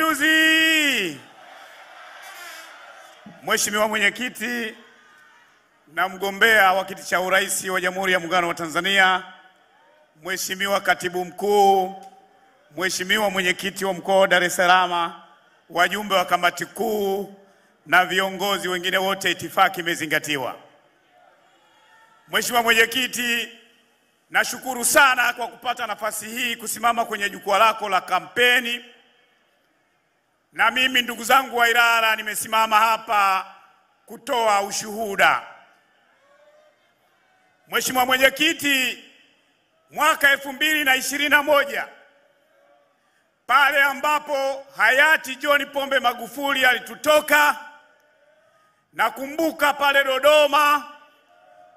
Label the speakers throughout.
Speaker 1: Mapinduzi! Mheshimiwa Mwenyekiti na mgombea wa kiti cha urais wa Jamhuri ya Muungano wa Tanzania, Mheshimiwa Katibu Mkuu, Mheshimiwa Mwenyekiti wa Mkoa wa Dar es Salaam, wajumbe wa kamati kuu na viongozi wengine wote, itifaki imezingatiwa. Mheshimiwa Mwenyekiti, nashukuru sana kwa kupata nafasi hii kusimama kwenye jukwaa lako la kampeni. Na mimi ndugu zangu wa Ilala nimesimama hapa kutoa ushuhuda. Mheshimiwa Mwenyekiti, mwaka 2021 pale ambapo hayati John Pombe Magufuli alitutoka, nakumbuka pale Dodoma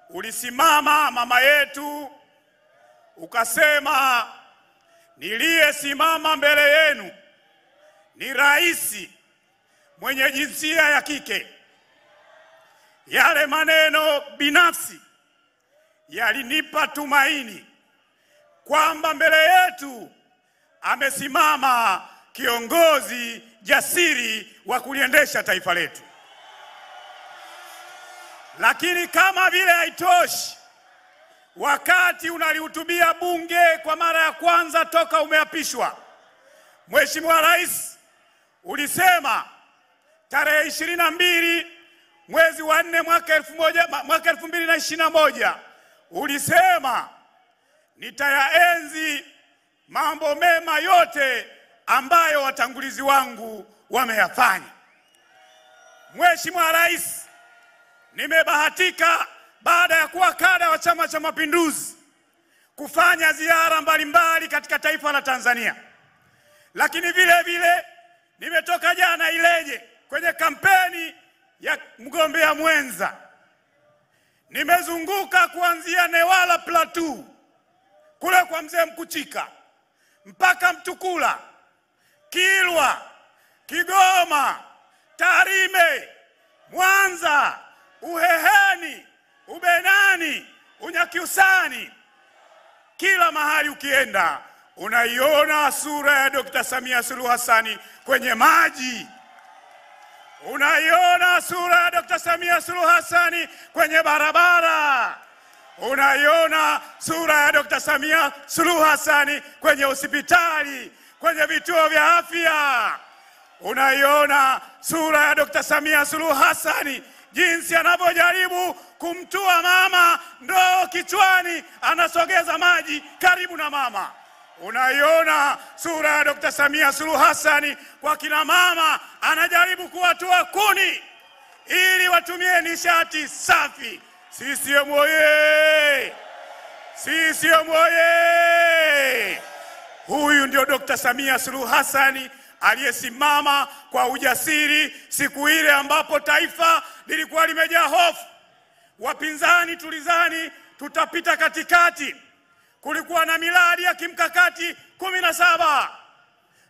Speaker 1: ulisimama mama yetu ukasema, niliyesimama mbele yenu ni rais mwenye jinsia ya kike. Yale maneno binafsi yalinipa tumaini kwamba mbele yetu amesimama kiongozi jasiri wa kuliendesha taifa letu. Lakini kama vile haitoshi, wakati unalihutubia bunge kwa mara ya kwanza toka umeapishwa, Mheshimiwa Rais, ulisema tarehe 22 mwezi wa 4 mwaka 2021, ulisema nitayaenzi mambo mema yote ambayo watangulizi wangu wameyafanya. Mheshimiwa Rais, nimebahatika baada ya kuwa kada wa Chama cha Mapinduzi kufanya ziara mbalimbali katika taifa la Tanzania. Lakini vile vile nimetoka jana Ileje kwenye kampeni ya mgombea mwenza. Nimezunguka kuanzia Newala Plateau kule kwa Mzee Mkuchika mpaka Mtukula, Kilwa, Kigoma, Tarime, Mwanza, Uheheni, Ubenani, Unyakyusani. Kila mahali ukienda unaiona sura ya Dr. Samia Suluhu Hassan kwenye maji. Unaiona sura ya Dr. Samia Suluhu Hassan kwenye barabara. Unaiona sura ya Dr. Samia Suluhu Hassan kwenye hospitali, kwenye vituo vya afya. Unaiona sura ya Dr. Samia Suluhu Hassan jinsi anavyojaribu kumtua mama ndoo kichwani, anasogeza maji karibu na mama. Unaiona sura ya Dr. Samia Suluhu Hassan kwa kina mama, anajaribu kuwatua kuni ili watumie nishati safi. CCM oye! CCM oye! Huyu ndio Dr. Samia Suluhu Hassan aliyesimama kwa ujasiri siku ile ambapo taifa lilikuwa limejaa hofu. Wapinzani tulizani tutapita katikati. Kulikuwa na miradi ya kimkakati 17.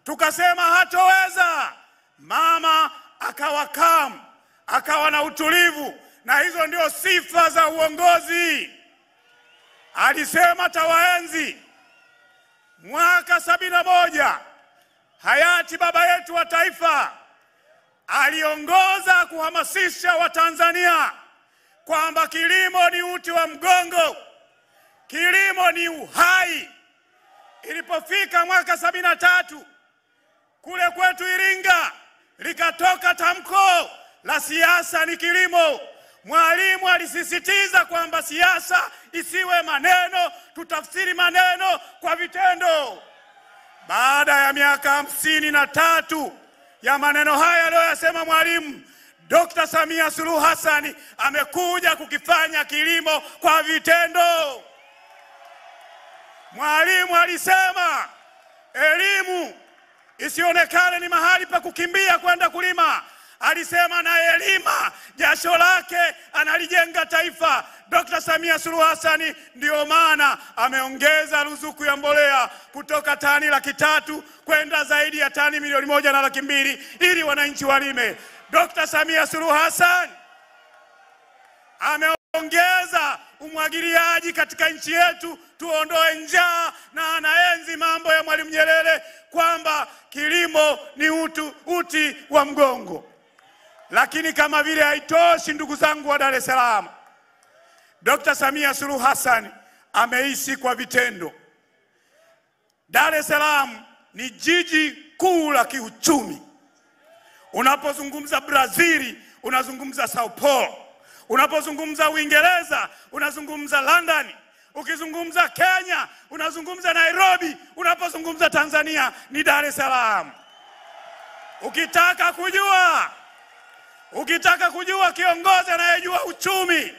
Speaker 1: Tukasema hatoweza. Mama akawa calm, akawa na utulivu, na hizo ndio sifa za uongozi. Alisema tawaenzi. Mwaka 71 hayati baba yetu wa taifa aliongoza kuhamasisha Watanzania kwamba kilimo ni uti wa mgongo, kilimo ni uhai. Ilipofika mwaka 73 kule kwetu Iringa likatoka tamko la siasa ni kilimo. Mwalimu alisisitiza kwamba siasa isiwe maneno, tutafsiri maneno kwa vitendo. Baada ya miaka 53 ya maneno haya aliyoyasema Mwalimu, Dr. Samia Suluhu Hassan amekuja kukifanya kilimo kwa vitendo. Mwalimu alisema elimu isionekane ni mahali pa kukimbia kwenda kulima. Alisema na elima jasho lake analijenga taifa. Dr. Samia Suluhu Hassan ndio maana ameongeza ruzuku ya mbolea kutoka tani 300,000 kwenda zaidi ya tani 1,200,000 ili wananchi walime. Dr. Samia Suluhu Hassan ameongeza umwagiliaji katika nchi yetu, tuondoe njaa, na anaenzi mambo ya Mwalimu Nyerere kwamba kilimo ni uti wa mgongo. Lakini kama vile haitoshi, ndugu zangu wa Dar es Salaam, Dr. Samia Suluhu Hassan ameishi kwa vitendo. Dar es Salaam ni jiji kuu la kiuchumi. Unapozungumza Brazili, unazungumza Sao Paulo. Unapozungumza Uingereza, unazungumza London. Ukizungumza Kenya, unazungumza Nairobi. Unapozungumza Tanzania, ni Dar es Salaam. Ukitaka kujua kiongozi anayejua uchumi,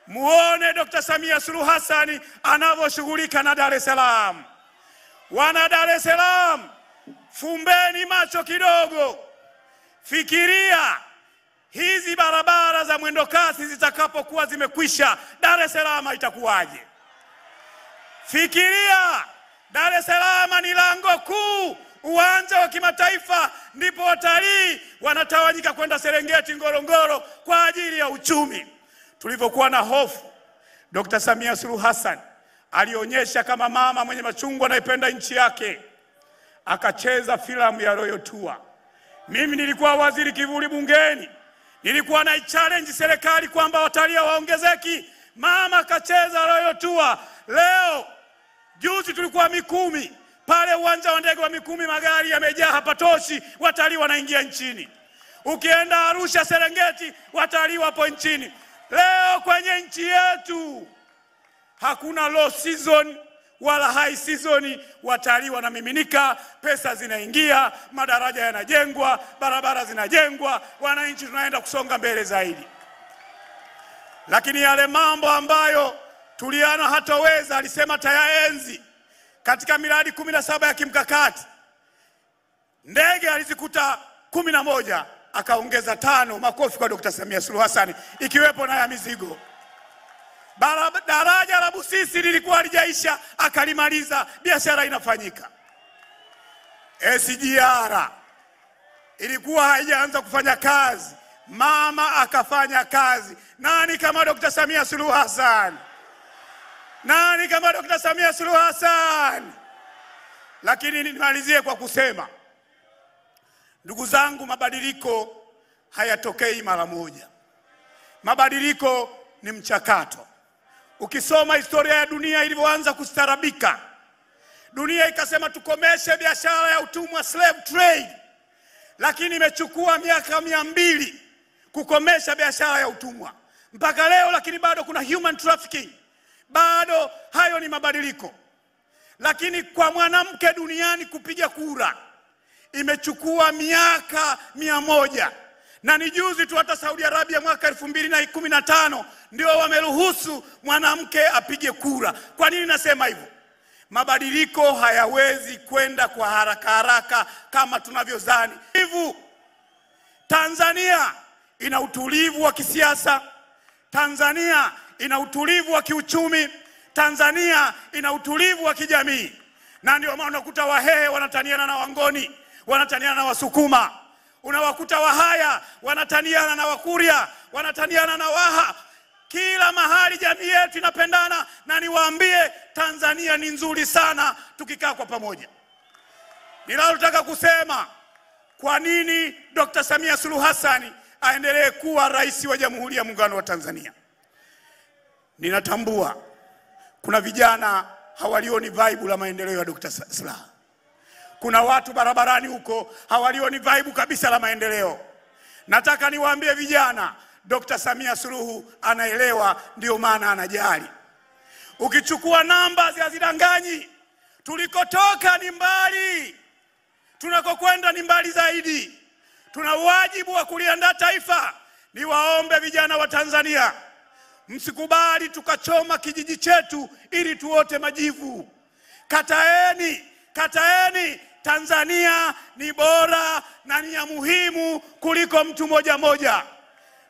Speaker 1: muone Dr. Samia Suluhu Hassan anavyoshughulika na Dar es Salaam. Wana Dar es Salaam, fumbeni macho kidogo. Fikiria hizi barabara za mwendo kasi zitakapokuwa zimekwisha, Dar es Salaam itakuwaje? Fikiria, Dar es Salaam ni lango kuu, uwanja wa kimataifa, ndipo watalii wanatawanyika kwenda Serengeti, Ngorongoro kwa ajili ya uchumi. Tulivyokuwa na hofu, Dr. Samia Suluhu Hassan alionyesha kama mama mwenye machungu anaipenda nchi yake, akacheza filamu ya Royal Tour. Mimi nilikuwa waziri kivuli bungeni, nilikuwa na challenge serikali kwamba watalii waongezeki. Mama akacheza Royal Tour. Leo juzi tulikuwa Mikumi, pale uwanja wa ndege wa Mikumi magari yamejaa, hapatoshi, watalii wanaingia nchini. Ukienda Arusha, Serengeti, watalii wapo nchini. Leo kwenye nchi yetu hakuna low season wala high season, watalii wanamiminika, pesa zinaingia, madaraja yanajengwa, barabara zinajengwa, wananchi tunaenda kusonga mbele zaidi. Lakini yale mambo ambayo tuliana hataweza, alisema tayaenzi katika miradi 17 ya kimkakati, ndege alizikuta 11, akaongeza 5. Makofi kwa Dr. Samia Suluhu Hassan, ikiwepo na ya mizigo. Daraja la Busisi lilikuwa halijaisha, akalimaliza, biashara inafanyika. SGR ilikuwa haijaanza kufanya kazi, mama akafanya kazi. Nani kama Dr. Samia Suluhu Hassan? Nani kama Dr. Samia Suluhu Hassan? Lakini nimalizie kwa kusema, ndugu zangu, mabadiliko hayatokei mara moja. Mabadiliko ni mchakato. Ukisoma historia ya dunia ilivyoanza kustarabika, dunia ikasema tukomeshe biashara ya utumwa, slave trade, lakini imechukua miaka 200 kukomesha biashara ya utumwa mpaka leo, lakini bado kuna human trafficking. Bado hayo ni mabadiliko. Lakini kwa mwanamke duniani kupiga kura imechukua miaka 100, na ni juzi tu hata Saudi Arabia mwaka 2015 ndio wameruhusu mwanamke apige kura. Kwa nini nasema hivyo? Mabadiliko hayawezi kwenda kwa haraka kama tunavyozani. Hivyo Tanzania ina utulivu wa kisiasa, Tanzania ina utulivu wa kiuchumi, Tanzania ina utulivu wa kijamii. Na ndio maana unakuta Wahehe wanataniana na Wangoni, wanataniana na Wasukuma. Unawakuta Wahaya wanataniana na Wakuria, wanataniana na Waha. Kila mahali jamii yetu inapendana, na niwaambie Tanzania ni nzuri sana tukikaa kwa pamoja. Ninalotaka kusema, kwa nini Dr. Samia Suluhu Hassan aendelee kuwa rais wa Jamhuri ya Muungano wa Tanzania? Ninatambua kuna vijana hawalioni vibe la maendeleo ya Dr. Slaa. Kuna watu barabarani huko hawalioni vibe kabisa la maendeleo. Nataka niwaambie vijana, Dr. Samia Suluhu anaelewa, ndio maana anajali. Ukichukua namba hazidanganyi. Tulikotoka ni mbali, tunakokwenda ni mbali zaidi. Tuna wajibu wa kuliandaa taifa. Niwaombe vijana wa Tanzania, msikubali tukachoma kijiji chetu ili tuote majivu. Kataeni. Tanzania ni bora na ni ya muhimu kuliko mtu moja.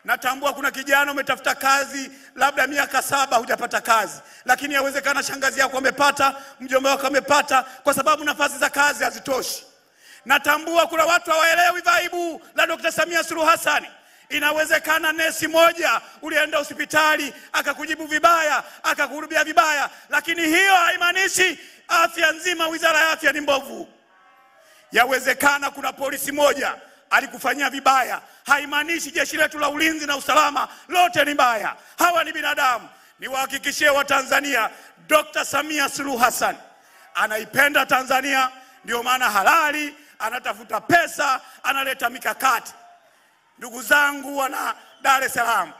Speaker 1: Natambua kuna kijana umetafuta kazi labda miaka 7 hujapata kazi, lakini yawezekana shangazi yako amepata, mjomba wako amepata, kwa sababu nafasi za kazi hazitoshi. Natambua kuna watu hawaelewi vaibu la Dr. Samia Suluhu Hassan. Inawezekana nesi moja ulienda hospitali akakujibu vibaya, akakuhudumia vibaya, lakini hiyo haimaanishi afya nzima, wizara ya afya ni mbovu. Yawezekana kuna polisi moja alikufanyia vibaya, haimaanishi jeshi letu la ulinzi na usalama lote ni mbaya. Hawa ni binadamu. Niwahakikishie Watanzania, Dr. Samia Suluhu Hassan anaipenda Tanzania, ndio maana halali, anatafuta pesa, analeta mikakati. Ndugu zangu wana Dar es Salaam,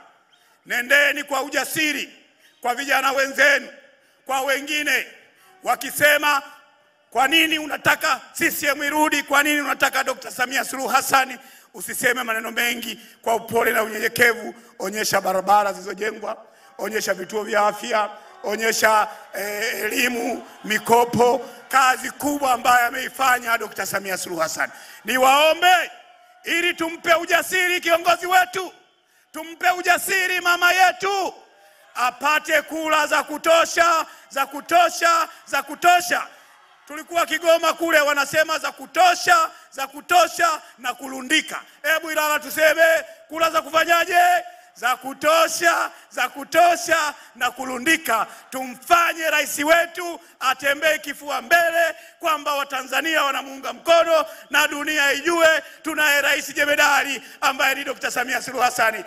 Speaker 1: nendeni kwa ujasiri kwa vijana wenzenu, kwa wengine wakisema kwa nini unataka CCM irudi, kwa nini unataka Dr. Samia Suluhu Hassan, usiseme maneno mengi, kwa upole na unyenyekevu. Onyesha barabara zilizojengwa, onyesha vituo vya afya, onyesha elimu, mikopo, kazi kubwa ambayo ameifanya Dr. Samia Suluhu Hassan. Niwaombe ili tumpe ujasiri kiongozi wetu, tumpe ujasiri mama yetu, apate kula za kutosha, za kutosha, za kutosha. Tulikuwa Kigoma kule wanasema za kutosha, za kutosha na kulundika. Hebu Ilala tuseme kula za kufanyaje? Za kutosha, za kutosha na kulundika. Tumfanye rais wetu atembee kifua mbele, kwamba Watanzania wanamuunga mkono na dunia ijue tunaye rais jemedari ambaye ni Dr. Samia Suluhu Hassan.